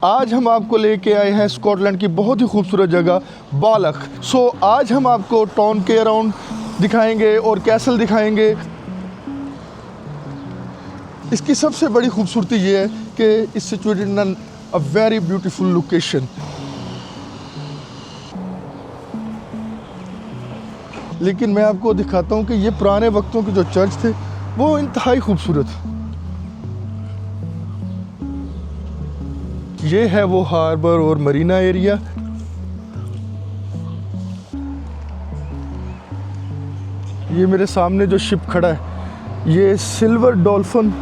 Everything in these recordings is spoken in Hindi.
आज हम आपको लेके आए हैं स्कॉटलैंड की बहुत ही खूबसूरत जगह बालक। आज हम आपको टाउन के अराउंड दिखाएंगे और कैसल दिखाएंगे। इसकी सबसे बड़ी खूबसूरती ये है कि it's situated in a very beautiful location. लेकिन मैं आपको दिखाता हूँ कि ये पुराने वक्तों के जो चर्च थे वो इंतहाई खूबसूरत। ये है वो हार्बर और मरीना एरिया। ये मेरे सामने जो शिप खड़ा है ये सिल्वर डॉल्फिन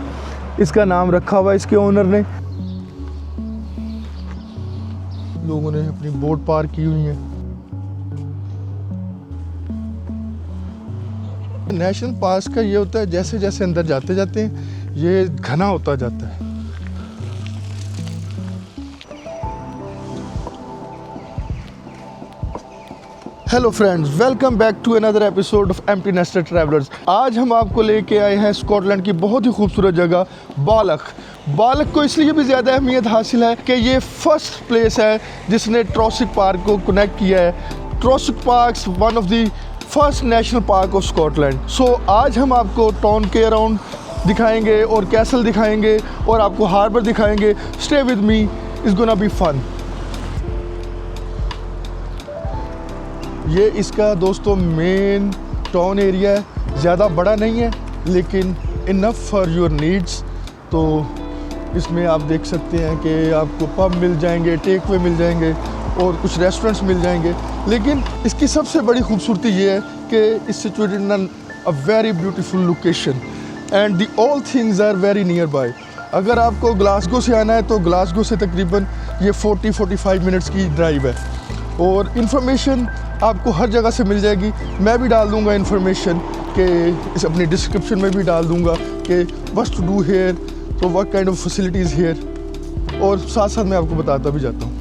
इसका नाम रखा हुआ है इसके ओनर ने। लोगों ने अपनी बोट पार्क की हुई है। नेशनल पार्क का ये होता है जैसे जैसे अंदर जाते जाते हैं ये घना होता जाता है। Hello friends, welcome back to another episode of empty nested travellers. आज हम आपको लेके आए हैं स्कॉटलैंड की बहुत ही खूबसूरत जगह बालक। बालक को इसलिए भी ज़्यादा अहमियत हासिल है कि ये फर्स्ट प्लेस है जिसने ट्रोसिक पार्क को कनेक्ट किया है। Trossachs park one of the first national park of Scotland. आज हम आपको टाउन के अराउंड दिखाएंगे और कैसल दिखाएंगे और आपको हार्बर दिखाएंगे। Stay with me, it's gonna be fun. ये इसका दोस्तों मेन टाउन एरिया है। ज़्यादा बड़ा नहीं है लेकिन इनफ फॉर योर नीड्स। तो इसमें आप देख सकते हैं कि आपको पब मिल जाएंगे, टेक वे मिल जाएंगे और कुछ रेस्टोरेंट्स मिल जाएंगे। लेकिन इसकी सबसे बड़ी खूबसूरती ये है कि it's situated in a very beautiful location and the all things are very nearby. अगर आपको ग्लासगो से आना है तो ग्लासगो से तकरीबन ये 40-45 मिनट्स की ड्राइव है और इन्फॉर्मेशन आपको हर जगह से मिल जाएगी। मैं भी डाल दूंगा इन्फॉर्मेशन कि इस अपनी डिस्क्रिप्शन में भी डाल दूंगा कि व्हाट्स टू डू हेयर, तो what kind of facilities here, और साथ साथ मैं आपको बताता भी जाता हूँ।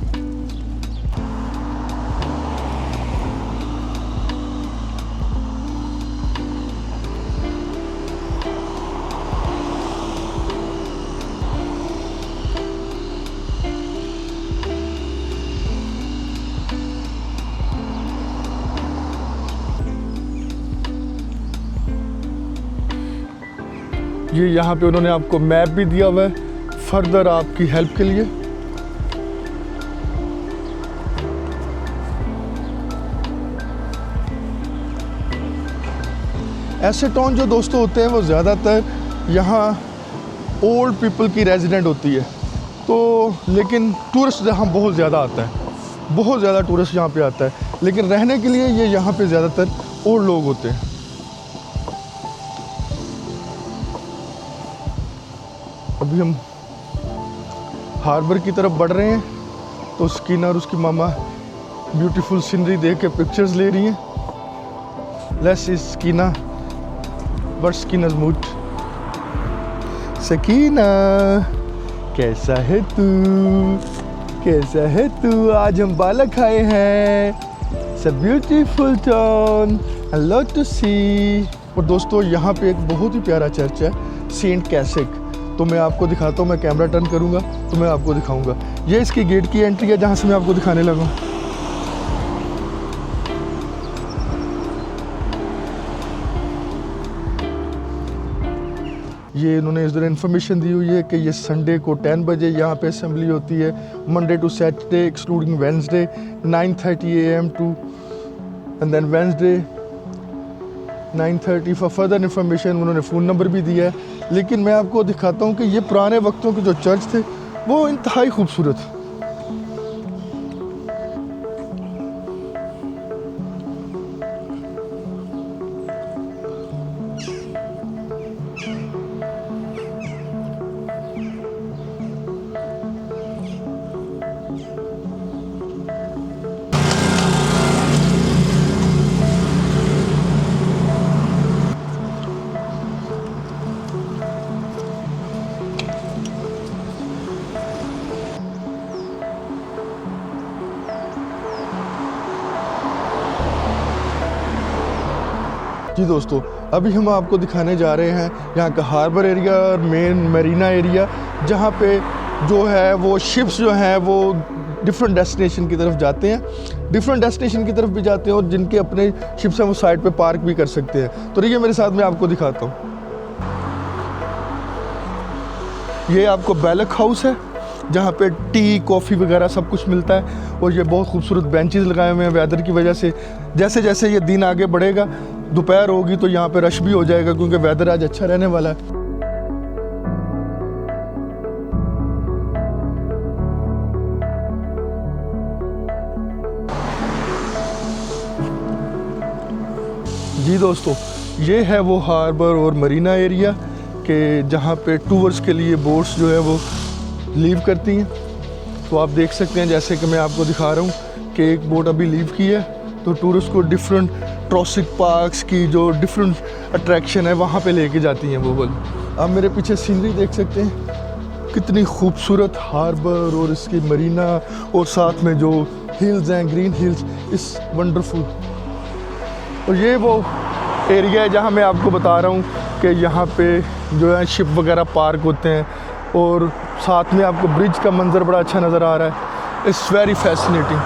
ये यहाँ पे उन्होंने आपको मैप भी दिया हुआ है फर्दर आपकी हेल्प के लिए। ऐसे टाउन जो दोस्तों होते हैं वो ज़्यादातर यहाँ ओल्ड पीपल की रेजिडेंट होती है। तो लेकिन टूरिस्ट यहाँ बहुत ज़्यादा आता है, बहुत ज़्यादा टूरिस्ट यहाँ पे आता है। लेकिन रहने के लिए ये यहाँ पे ज़्यादातर ओल्ड लोग होते हैं। अभी हम हार्बर की तरफ बढ़ रहे हैं तो स्कीना और उसकी मामा ब्यूटीफुल सीनरी देख के पिक्चर्स ले रही हैं। Let's see Sakina, but Sakina's mood. Sakina कैसा है तू, कैसा है तू? आज हम बालक आए हैं। It's a beautiful town, a lot to see. और दोस्तों यहाँ पे एक बहुत ही प्यारा चर्च है सेंट कैसिक। तो मैं आपको दिखाता हूँ, मैं कैमरा टर्न करूँगा तो मैं आपको दिखाऊँगा। ये इसकी गेट की एंट्री है जहाँ से मैं आपको दिखाने लगा। ये इन्होंने इस तरह इन्फॉर्मेशन दी हुई है कि ये संडे को 10 बजे यहाँ पे असेंबली होती है। Monday to Saturday excluding Wednesday 9:30 AM to end then Wednesday 9:30। For further information उन्होंने फ़ोन नंबर भी दिया है। लेकिन मैं आपको दिखाता हूँ कि ये पुराने वक्तों के जो चर्च थे वो इंतहाई खूबसूरत। जी दोस्तों, अभी हम आपको दिखाने जा रहे हैं यहाँ का हार्बर एरिया और मेन मरीना एरिया, जहाँ पे जो है वो शिप्स जो हैं वो डिफरेंट डेस्टिनेशन की तरफ जाते हैं, डिफरेंट डेस्टिनेशन की तरफ भी जाते हैं, और जिनके अपने शिप्स हैं वो साइड पे पार्क भी कर सकते हैं। तो ये मेरे साथ मैं आपको दिखाता हूँ। ये आपको बैलक हाउस है जहाँ पे टी कॉफ़ी वगैरह सब कुछ मिलता है, और ये बहुत खूबसूरत बेंचेस लगाए हुए हैं वेदर की वजह से। जैसे जैसे ये दिन आगे बढ़ेगा, दोपहर होगी तो यहाँ पे रश भी हो जाएगा क्योंकि वेदर आज अच्छा रहने वाला है। जी दोस्तों, ये है वो हार्बर और मरीना एरिया के जहाँ पे टूर्स के लिए बोट्स जो है वो लीव करती हैं। तो आप देख सकते हैं जैसे कि मैं आपको दिखा रहा हूँ कि एक बोट अभी लीव की है, तो टूरिस्ट को डिफरेंट ट्रॉसिक पार्क्स की जो डिफरेंट अट्रैक्शन है वहाँ पे लेके जाती हैं वो बोल। आप मेरे पीछे सीनरी देख सकते हैं, कितनी खूबसूरत हार्बर और इसकी मरीना, और साथ में जो हिल्स हैं, ग्रीन हिल्स, इस वंडरफुल। और ये वो एरिया है जहाँ मैं आपको बता रहा हूँ कि यहाँ पे जो है शिप वगैरह पार्क होते हैं, और साथ में आपको ब्रिज का मंज़र बड़ा अच्छा नज़र आ रहा है। It's very fascinating,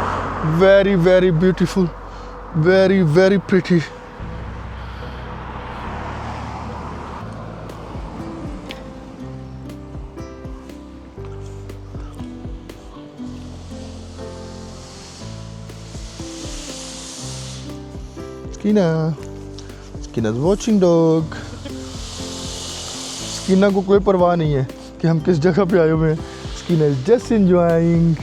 very very beautiful, very very pretty. Sakina watching dog. Sakina को कोई परवाह नहीं है कि हम किस जगह पे आए हुए हैं। Sakina is just enjoying.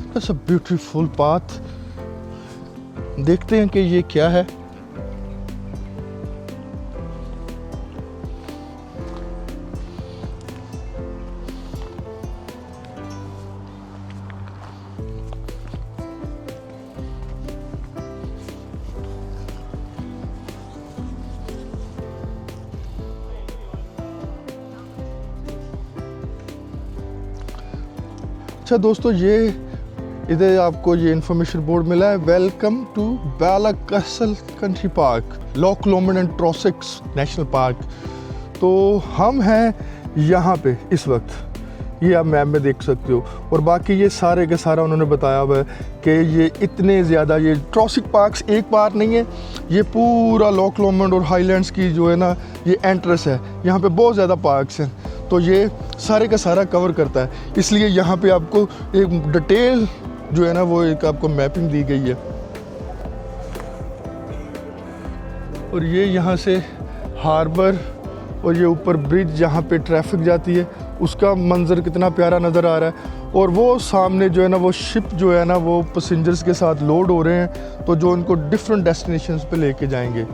That's a beautiful path. देखते हैं कि ये क्या है। अच्छा दोस्तों, ये इधर आपको ये इन्फॉर्मेशन बोर्ड मिला है, welcome to Balloch castle country park, Loch Lomond and Trossachs national park. तो हम हैं यहाँ पे इस वक्त, ये आप मैप में देख सकते हो। और बाकी ये सारे के सारा उन्होंने बताया हुआ है कि ये इतने ज़्यादा, ये ट्रॉसिक पार्क्स एक पार्क नहीं है, ये पूरा लॉक लोमन और हाईलैंड्स की जो है ना ये एंट्रेंस है। यहाँ पे बहुत ज़्यादा पार्क्स हैं, तो ये सारे का सारा कवर करता है। इसलिए यहाँ पे आपको एक डिटेल जो है ना वो एक आपको मैपिंग दी गई है। और ये यहाँ से हार्बर और ये ऊपर ब्रिज जहाँ पे ट्रैफिक जाती है उसका मंज़र कितना प्यारा नज़र आ रहा है। और वो सामने जो है ना वो शिप जो है ना वो पैसेंजर्स के साथ लोड हो रहे हैं, तो जो उनको डिफरेंट डेस्टिनेशंस पे लेके जाएंगे।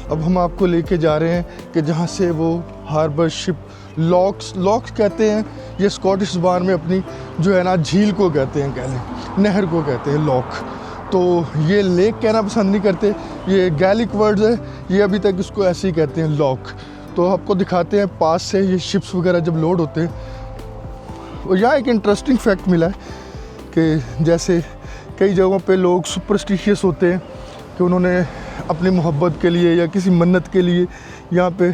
अब हम आपको लेके जा रहे हैं कि जहाँ से वो हार्बर शिप लॉक्स कहते हैं, ये स्कॉटिश ज़बान में अपनी जो है ना झील को कहते हैं, कह लें नहर को कहते हैं लॉक। तो ये लेक कहना पसंद नहीं करते, ये गैलिक वर्ड्स है, ये अभी तक इसको ऐसे ही कहते हैं लॉक। तो आपको दिखाते हैं पास से ये शिप्स वगैरह जब लोड होते हैं। और यहाँ एक इंटरेस्टिंग फैक्ट मिला है कि जैसे कई जगहों पे लोग सुपरस्टिशियस होते हैं कि उन्होंने अपनी मोहब्बत के लिए या किसी मन्नत के लिए यहाँ पे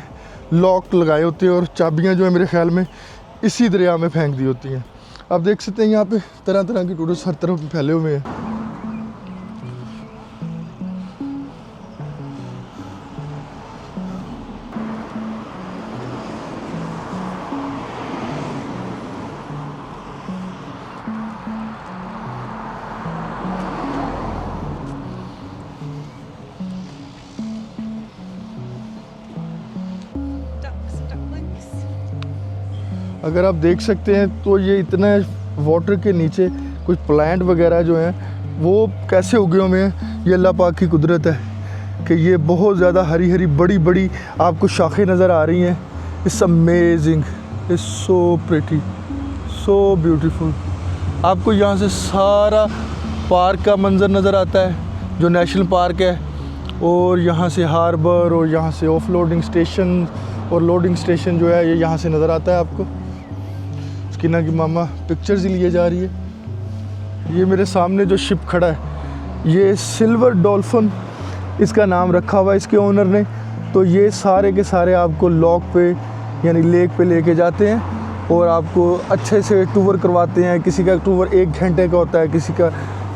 लॉक लगाए होते हैं, और चाबियाँ जो है मेरे ख्याल में इसी दरिया में फेंक दी होती हैं। आप देख सकते हैं यहाँ पे तरह तरह के टूरिस्ट हर तरफ फैले हुए हैं। अगर आप देख सकते हैं तो ये इतना वाटर के नीचे कुछ प्लांट वगैरह जो हैं वो कैसे उगे हुए हैं, ये अल्लाह पाक की कुदरत है कि ये बहुत ज़्यादा हरी हरी बड़ी बड़ी आपको शाखें नज़र आ रही हैं। It's amazing, it's so pretty, so beautiful. आपको यहाँ से सारा पार्क का मंज़र नज़र आता है जो नेशनल पार्क है, और यहाँ से हार्बर और यहाँ से ऑफ लोडिंग स्टेशन और लोडिंग स्टेशन जो है ये यहाँ से नज़र आता है आपको। स्कीना की मामा पिक्चर्स ही लिए जा रही है। ये मेरे सामने जो शिप खड़ा है ये सिल्वर डॉल्फिन इसका नाम रखा हुआ है इसके ओनर ने। तो ये सारे के सारे आपको लॉक पे यानी लेक पे लेके जाते हैं और आपको अच्छे से टूर करवाते हैं। किसी का टूर 1 घंटे का होता है, किसी का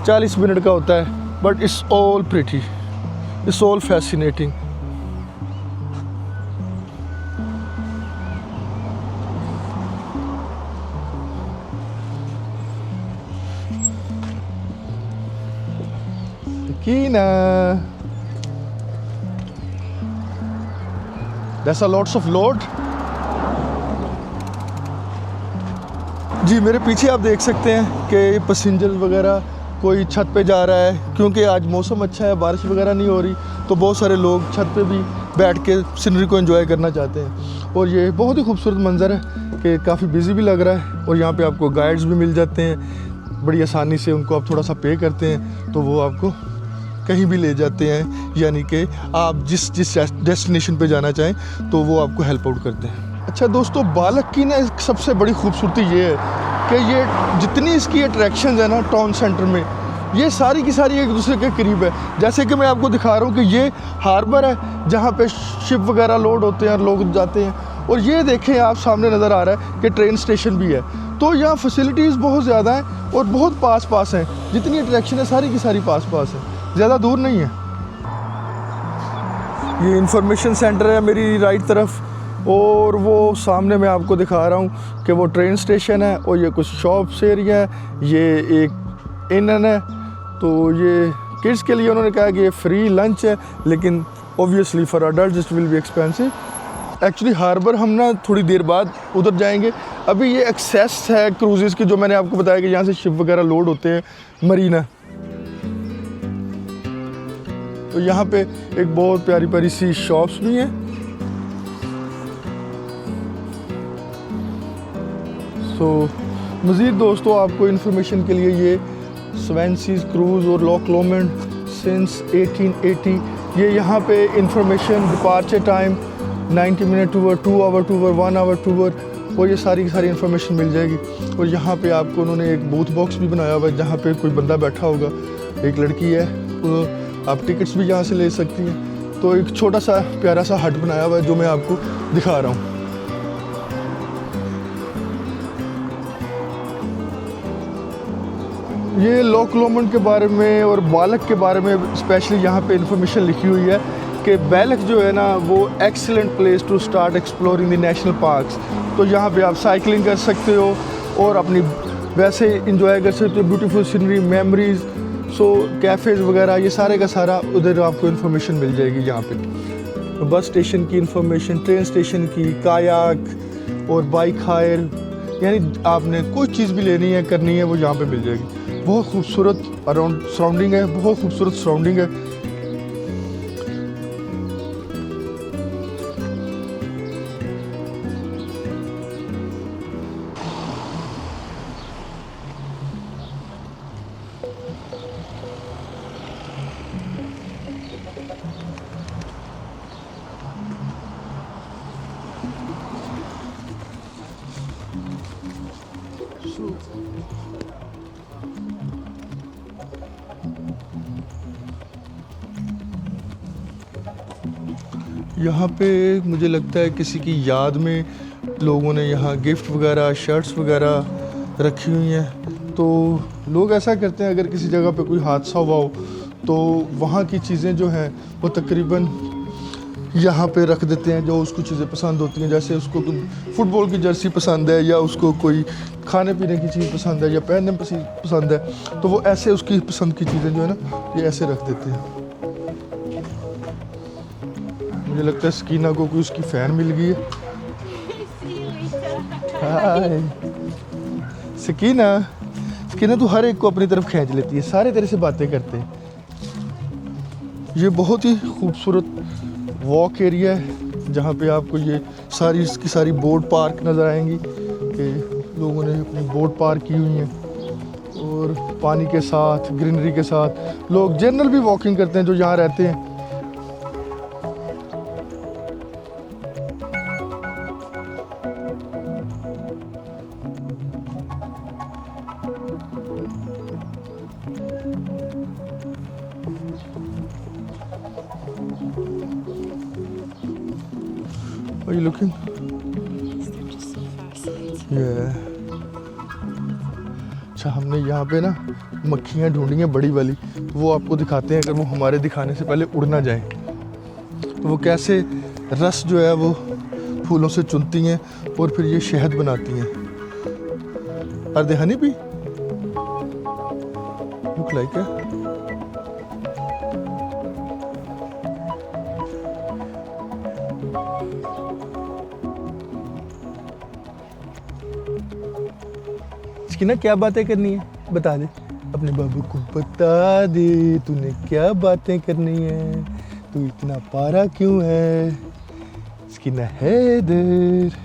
40 मिनट का होता है, but it's all pretty, it's all fascinating. Sakina, that's a lots of load। जी मेरे पीछे आप देख सकते हैं कि पैसेंजर वगैरह कोई छत पे जा रहा है, क्योंकि आज मौसम अच्छा है, बारिश वगैरह नहीं हो रही, तो बहुत सारे लोग छत पे भी बैठ के सीनरी को एंजॉय करना चाहते हैं। और ये बहुत ही खूबसूरत मंज़र है कि काफ़ी बिजी भी लग रहा है। और यहाँ पे आपको गाइड्स भी मिल जाते हैं बड़ी आसानी से, उनको आप थोड़ा सा पे करते हैं तो वो आपको कहीं भी ले जाते हैं, यानी कि आप जिस डेस्टिनेशन पे जाना चाहें तो वो आपको हेल्प आउट करते हैं। अच्छा दोस्तों, बालक की ना सबसे बड़ी खूबसूरती ये है कि ये जितनी इसकी अट्रैक्शंस है ना टाउन सेंटर में, ये सारी की सारी एक दूसरे के करीब है। जैसे कि मैं आपको दिखा रहा हूँ कि ये हार्बर है जहाँ पे शिप वगैरह लोड होते हैं और लोग जाते हैं। और ये देखें आप सामने नज़र आ रहा है कि ट्रेन स्टेशन भी है। तो यहाँ फैसिलिटीज़ बहुत ज़्यादा हैं और बहुत पास पास हैं। जितनी अट्रैक्शन है सारी की सारी पास पास है, ज़्यादा दूर नहीं है। ये इंफॉर्मेशन सेंटर है मेरी राइट तरफ, और वो सामने मैं आपको दिखा रहा हूँ कि वो ट्रेन स्टेशन है। और ये कुछ शॉप्स एरिया है, ये एक इनन है। तो ये किड्स के लिए उन्होंने कहा कि ये फ्री लंच है, लेकिन obviously for adult it will be expensive. Actually harbour हम ना थोड़ी देर बाद उधर जाएंगे। अभी ये एक्सेस है क्रूजेज़ की, जो मैंने आपको बताया कि यहाँ से शिप वगैरह लोड होते हैं मरीना। तो यहाँ पे एक बहुत प्यारी प्यारी सी शॉप्स भी हैं। तो मज़ीद दोस्तों आपको इन्फॉर्मेशन के लिए ये स्वेंसीज क्रूज़ और लॉक लोमेंड सिंस 1880, ये यहाँ पे information, departure time, 90 minute tour, 2 hour tour, 1 hour tour, और ये सारी की सारी इन्फॉर्मेशन मिल जाएगी। और यहाँ पे आपको उन्होंने एक बूथ बॉक्स भी बनाया हुआ है जहाँ पे कोई बंदा बैठा होगा, एक लड़की है, तो आप टिकट्स भी यहाँ से ले सकती हैं। तो एक छोटा सा प्यारा सा हट बनाया हुआ है जो मैं आपको दिखा रहा हूँ। ये लॉक लोमन के बारे में और बालक के बारे में स्पेशली यहाँ पे इंफॉर्मेशन लिखी हुई है कि बालक जो है ना वो excellent place to start exploring the national parks. तो यहाँ पे आप साइकिलिंग कर सकते हो और अपनी वैसे इंजॉय कर सकते हो, ब्यूटीफुल सीनरी, मेमोरीज, सो कैफ़ेज़ वगैरह, ये सारे का सारा उधर आपको इन्फॉर्मेशन मिल जाएगी। यहाँ पे बस स्टेशन की इन्फॉर्मेशन, ट्रेन स्टेशन की, कायाक और बाइक हायर, यानी आपने कोई चीज़ भी लेनी है करनी है वो यहाँ पे मिल जाएगी। बहुत खूबसूरत अराउंड सराउंडिंग है, बहुत खूबसूरत सराउंडिंग है। यहाँ पे मुझे लगता है किसी की याद में लोगों ने यहाँ गिफ्ट वगैरह, शर्ट्स वगैरह रखी हुई हैं। तो लोग ऐसा करते हैं, अगर किसी जगह पे कोई हादसा हुआ हो तो वहाँ की चीज़ें जो हैं वो तकरीबन यहाँ पे रख देते हैं, जो उसको चीज़ें पसंद होती हैं। जैसे उसको फुटबॉल की जर्सी पसंद है, या उसको कोई खाने पीने की चीज़ पसंद है, या पहनने पसंद है, तो वो ऐसे उसकी पसंद की चीज़ें जो है ना ये ऐसे रख देते हैं। मुझे लगता है स्कीना को कोई उसकी फ़ैन मिल गई है। हाय स्कीना, स्कीना तू हर एक को अपनी तरफ खींच लेती है, सारे तेरे से बातें करते हैं। ये बहुत ही खूबसूरत वॉक एरिया है जहाँ पे आपको ये सारी इसकी सारी बोट पार्क नज़र आएंगी कि लोगों ने अपनी बोट पार्क की हुई हैं और पानी के साथ, ग्रीनरी के साथ। लोग जनरल भी वॉकिंग करते हैं जो यहाँ रहते हैं। Are you looking? They're just so fascinating. Yeah. अच्छा, हमने यहाँ पे ना मक्खियाँ ढूंढी हैं बड़ी वाली, वो आपको दिखाते हैं अगर वो हमारे दिखाने से पहले उड़ ना जाए। तो वो कैसे रस जो है वो फूलों से चुनती हैं और फिर ये शहद बनाती हैं। Are they honey bee? Look like it. इसकी ना क्या बातें करनी है बता दे, अपने बाबू को बता दे तूने क्या बातें करनी है, तू इतना पारा क्यों है, इसकी ना है इधर।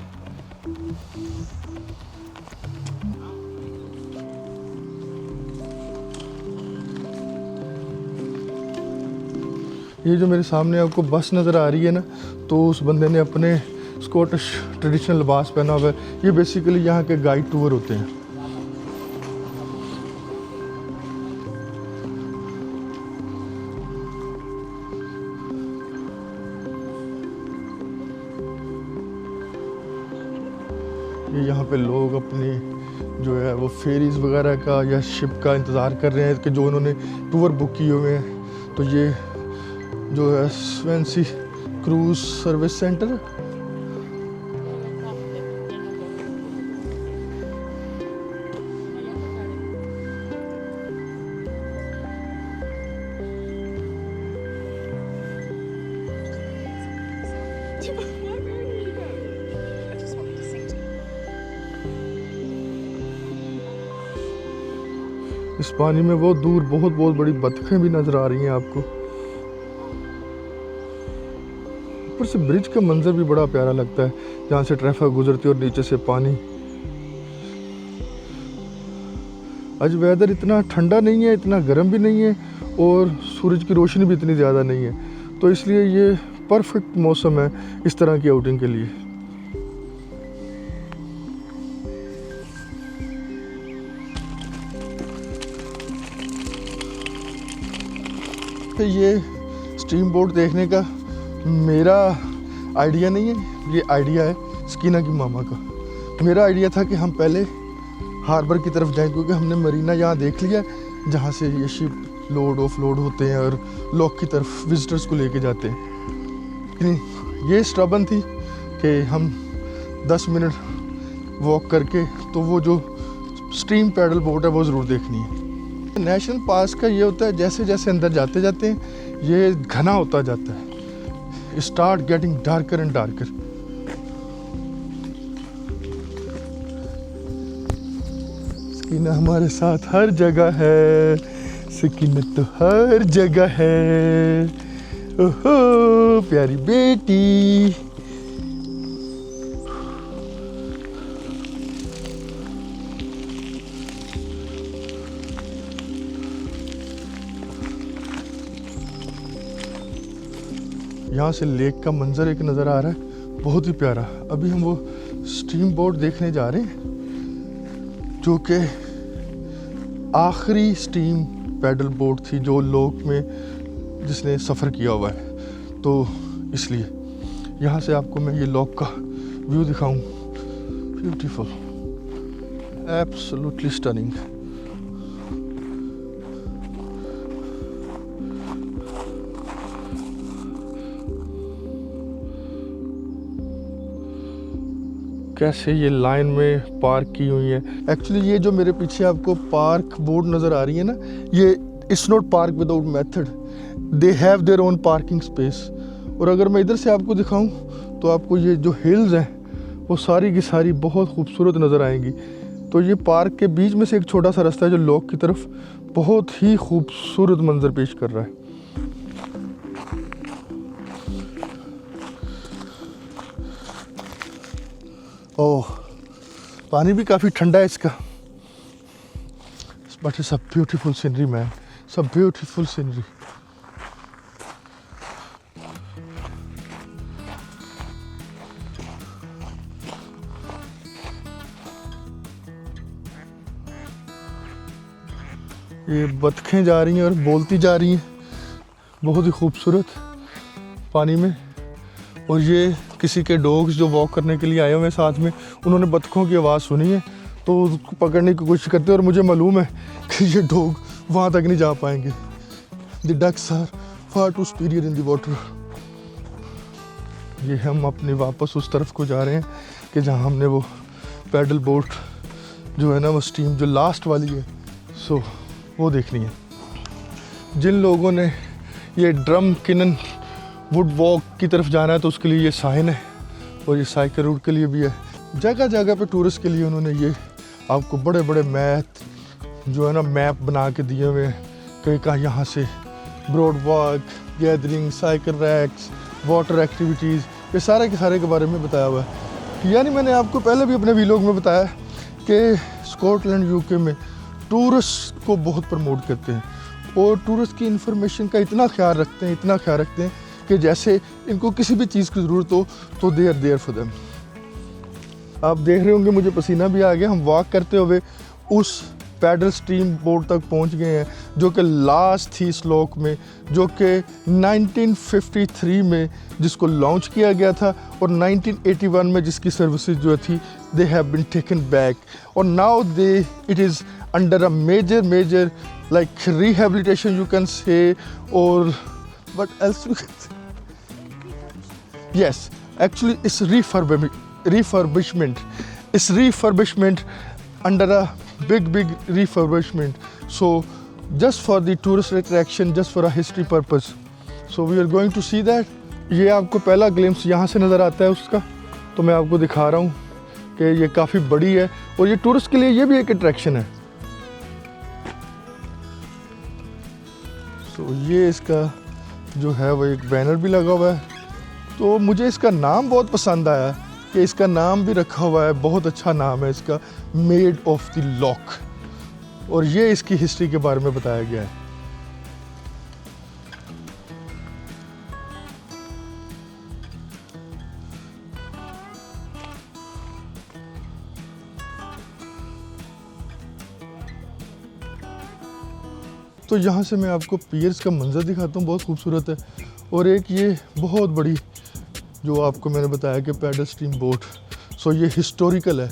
ये जो मेरे सामने आपको बस नज़र आ रही है ना, तो उस बंदे ने अपने स्कॉटिश ट्रेडिशनल लिबास पहना हुआ है। ये बेसिकली यहाँ के गाइड टूर होते हैं। ये यहाँ पे लोग अपनी जो है वो फेरीज़ वगैरह का या शिप का इंतज़ार कर रहे हैं कि जो उन्होंने टूर बुक किए हुए हैं। तो ये जो है स्वेंसी क्रूज़ सर्विस सेंटर। इस पानी में वो दूर बहुत बहुत बड़ी बतखें भी नज़र आ रही हैं आपको। ऊपर से ब्रिज का मंजर भी बड़ा प्यारा लगता है, जहाँ से ट्रैफिक गुजरती है और नीचे से पानी। आज वेदर इतना ठंडा नहीं है, इतना गर्म भी नहीं है और सूरज की रोशनी भी इतनी ज़्यादा नहीं है, तो इसलिए ये परफेक्ट मौसम है इस तरह की आउटिंग के लिए। ये स्टीम बोट देखने का मेरा आइडिया नहीं है, ये आइडिया है स्कीना की मामा का। मेरा आइडिया था कि हम पहले हार्बर की तरफ जाएं, क्योंकि हमने मरीना यहाँ देख लिया जहाँ से ये शिप लोड ऑफ लोड होते हैं और लॉक की तरफ विजिटर्स को लेके जाते हैं। लेकिन ये स्टबन थी कि हम 10 मिनट वॉक करके तो वो जो स्ट्रीम पैडल बोट है वो ज़रूर देखनी है। नेशनल पार्क का ये होता है जैसे जैसे अंदर जाते जाते हैं ये घना होता जाता है, start getting darker and darker. Sakina हमारे साथ हर जगह है, सकीना तो हर जगह है, ओहो प्यारी बेटी। यहाँ से लेक का मंजर एक नज़र आ रहा है बहुत ही प्यारा। अभी हम वो स्टीम बोट देखने जा रहे हैं जो कि आखिरी स्टीम पैडल बोट थी जो लोक में जिसने सफ़र किया हुआ है, तो इसलिए यहाँ से आपको मैं ये लॉक का व्यू दिखाऊं। Beautiful, absolutely stunning. कैसे ये लाइन में पार्क की हुई है। एक्चुअली ये जो मेरे पीछे आपको पार्क बोर्ड नज़र आ रही है ना, ये it's not park without method, they have their own parking space. और अगर मैं इधर से आपको दिखाऊं तो आपको ये जो हिल्स हैं वो सारी की सारी बहुत खूबसूरत नज़र आएंगी। तो ये पार्क के बीच में से एक छोटा सा रास्ता है जो लॉक की तरफ बहुत ही खूबसूरत मंजर पेश कर रहा है। ओह, पानी भी काफ़ी ठंडा है इसका। But it's a beautiful scenery man, it's a beautiful scenery. ये बतखें जा रही हैं और बोलती जा रही हैं, बहुत ही खूबसूरत पानी में। और ये किसी के डॉग्स जो वॉक करने के लिए आए हुए हैं साथ में, उन्होंने बतखों की आवाज़ सुनी है तो उसको पकड़ने की कोशिश करते हैं और मुझे मालूम है कि ये डॉग वहाँ तक नहीं जा पाएंगे। The ducks are far too superior in the water. ये हम अपने वापस उस तरफ को जा रहे हैं कि जहाँ हमने वो पैडल बोट जो है ना, वो स्टीम जो लास्ट वाली है, सो वो देखनी है। जिन लोगों ने ये ड्रम किनन वुड वॉक की तरफ जाना है तो उसके लिए ये साइन है, और ये साइकिल रूट के लिए भी है। जगह जगह पे टूरिस्ट के लिए उन्होंने ये आपको बड़े बड़े जो है ना मैप बना के दिए हुए हैं कि कहाँ यहाँ से broad walk, gathering, cycle racks, water activities, ये सारे के सारे के बारे में बताया हुआ है। यानी मैंने आपको पहले भी अपने वीलॉग में बताया कि स्कॉटलैंड यूके में टूरिस्ट को बहुत प्रमोट करते हैं और टूरिस्ट की इन्फॉर्मेशन का इतना ख्याल रखते हैं कि जैसे इनको किसी भी चीज़ की ज़रूरत हो तो they are there for them. आप देख रहे होंगे मुझे पसीना भी आ गया। हम वॉक करते हुए उस पैडल स्ट्रीम बोट तक पहुंच गए हैं जो कि लास्ट थी स्लोक में, जो कि 1953 में जिसको लॉन्च किया गया था और 1981 में जिसकी सर्विसेज जो थी they have been taken back, और now it is under a major like rehabilitation you can say, और what else you can say? Yes, actually it's refurbishment. It's refurbishment under a big refurbishment. So just for the tourist attraction, just for a history purpose. So we are going to see that. ये आपको पहला ग्लिम्स यहाँ से नज़र आता है उसका, तो मैं आपको दिखा रहा हूँ कि ये काफ़ी बड़ी है और ये टूरिस्ट के लिए ये भी एक अट्रैक्शन है। तो ये इसका जो है वो एक बैनर भी लगा हुआ है। तो मुझे इसका नाम बहुत पसंद आया कि इसका नाम भी रखा हुआ है, बहुत अच्छा नाम है इसका, मेड ऑफ द लॉक, और ये इसकी हिस्ट्री के बारे में बताया गया है। तो यहाँ से मैं आपको पियर्स का मंजर दिखाता हूँ, बहुत खूबसूरत है। और एक ये बहुत बड़ी जो आपको मैंने बताया कि पैडल स्ट्रीम बोट, सो ये हिस्टोरिकल है,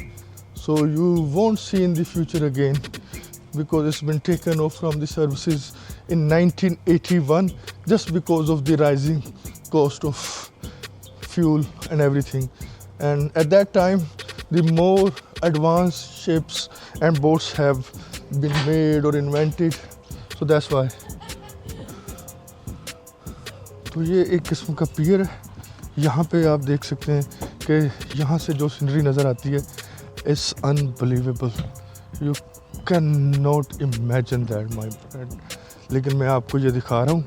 so you won't see in the future again because it's been taken off from the services in 1981 just because of the rising cost of fuel and everything, and at that time the more advanced ships and boats have been made और इन्वेंटेड, so that's why। तो ये एक किस्म का पियर है। यहाँ पे आप देख सकते हैं कि यहाँ से जो सीनरी नज़र आती है it's unbelievable, you can not imagine that my friend. लेकिन मैं आपको ये दिखा रहा हूँ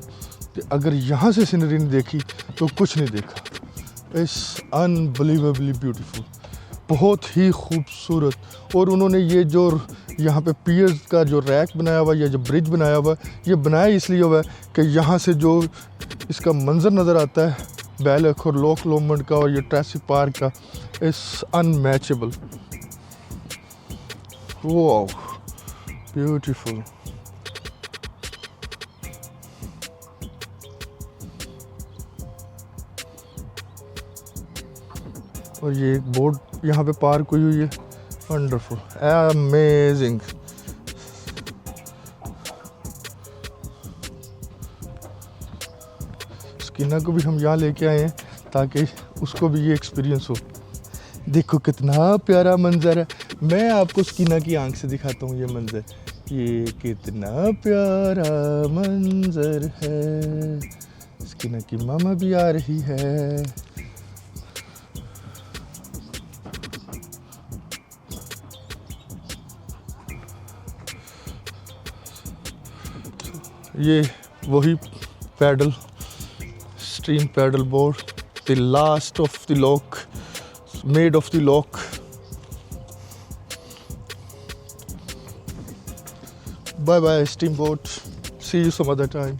कि अगर यहाँ से सीनरी नहीं देखी तो कुछ नहीं देखा। इट्स अनबिलीवेबली ब्यूटीफुल, बहुत ही खूबसूरत। और उन्होंने ये जो यहाँ पे पियर्स का जो रैक बनाया हुआ है या जो ब्रिज बनाया हुआ है, ये बनाया इसलिए हुआ है कि यहाँ से जो इसका मंजर नज़र आता है बैलक और लॉक लॉमंड का और ये ट्रेसिक पार्क का, इट्स अनमैचेबल। Wow beautiful. और ये एक बोट यहाँ पे पार्क हुई हुई है, वंडरफुल, अमेजिंग। स्किना को भी हम यहाँ लेके आए हैं ताकि उसको भी ये एक्सपीरियंस हो। देखो कितना प्यारा मंजर है, मैं आपको स्किना की आंख से दिखाता हूँ ये मंजर, ये कितना प्यारा मंजर है। स्किना की मामा भी आ रही है। ये वही paddle stream paddle boat, the last of the loch, Maid of the Loch. Bye bye steam boat, see you some other time.